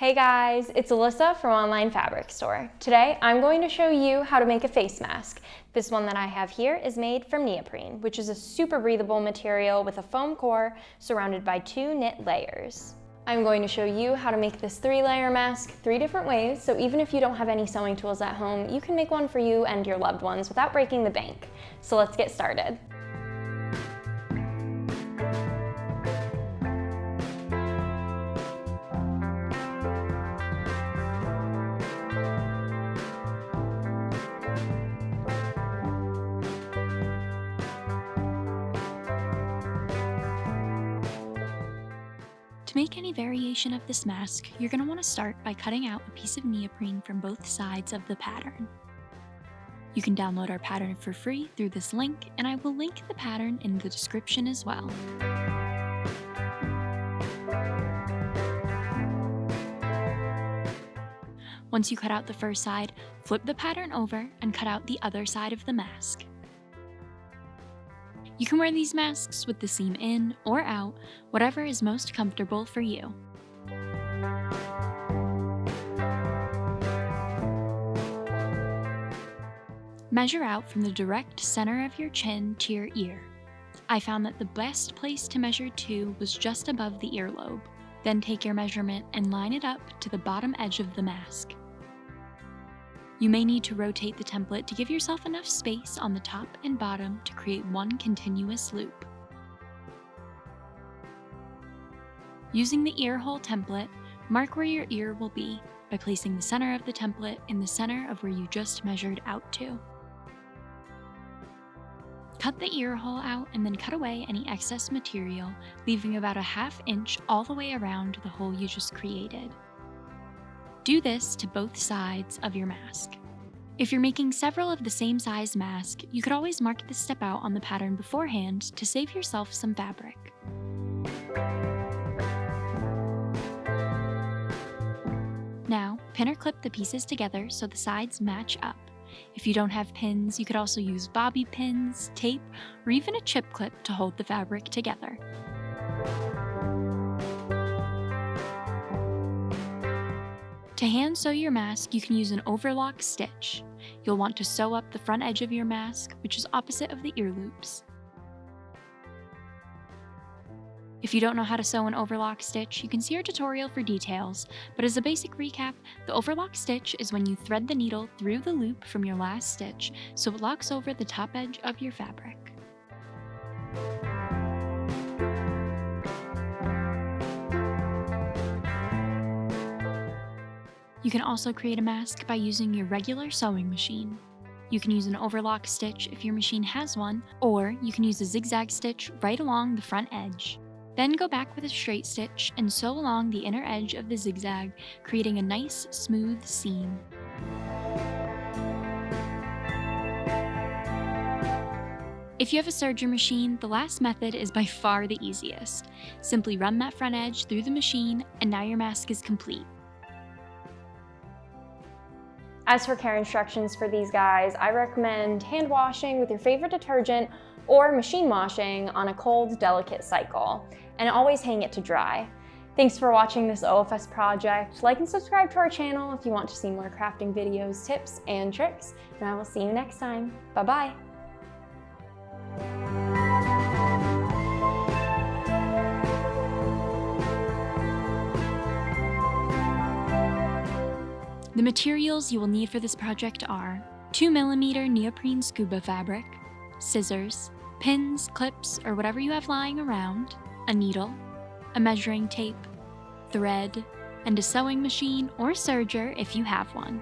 Hey guys, it's Alyssa from Online Fabric Store. Today I'm going to show you how to make a face mask. This one that I have here is made from neoprene, which is a super breathable material with a foam core surrounded by 2 knit layers. I'm going to show you how to make this 3-layer mask 3 different ways, so even if you don't have any sewing tools at home, you can make one for you and your loved ones without breaking the bank. So let's get started. To make any variation of this mask, you're going to want to start by cutting out a piece of neoprene from both sides of the pattern. You can download our pattern for free through this link, and I will link the pattern in the description as well. Once you cut out the first side, flip the pattern over and cut out the other side of the mask. You can wear these masks with the seam in or out, whatever is most comfortable for you. Measure out from the direct center of your chin to your ear. I found that the best place to measure to was just above the earlobe. Then take your measurement and line it up to the bottom edge of the mask. You may need to rotate the template to give yourself enough space on the top and bottom to create one continuous loop. Using the ear hole template, mark where your ear will be by placing the center of the template in the center of where you just measured out to. Cut the ear hole out and then cut away any excess material, leaving about a ½ inch all the way around the hole you just created. Do this to both sides of your mask. If you're making several of the same size mask, you could always mark this step out on the pattern beforehand to save yourself some fabric. Now, pin or clip the pieces together so the sides match up. If you don't have pins, you could also use bobby pins, tape, or even a chip clip to hold the fabric together. To hand sew your mask, you can use an overlock stitch. You'll want to sew up the front edge of your mask, which is opposite of the ear loops. If you don't know how to sew an overlock stitch, you can see our tutorial for details, but as a basic recap, the overlock stitch is when you thread the needle through the loop from your last stitch, so it locks over the top edge of your fabric. You can also create a mask by using your regular sewing machine. You can use an overlock stitch if your machine has one, or you can use a zigzag stitch right along the front edge. Then go back with a straight stitch and sew along the inner edge of the zigzag, creating a nice, smooth seam. If you have a serger machine, the last method is by far the easiest. Simply run that front edge through the machine, and now your mask is complete. As for care instructions for these guys, I recommend hand washing with your favorite detergent or machine washing on a cold, delicate cycle, and always hang it to dry. Thanks for watching this OFS project. Like and subscribe to our channel if you want to see more crafting videos, tips, and tricks, and I will see you next time. Bye-bye. The materials you will need for this project are 2mm neoprene scuba fabric, scissors, pins, clips, or whatever you have lying around, a needle, a measuring tape, thread, and a sewing machine or serger if you have one.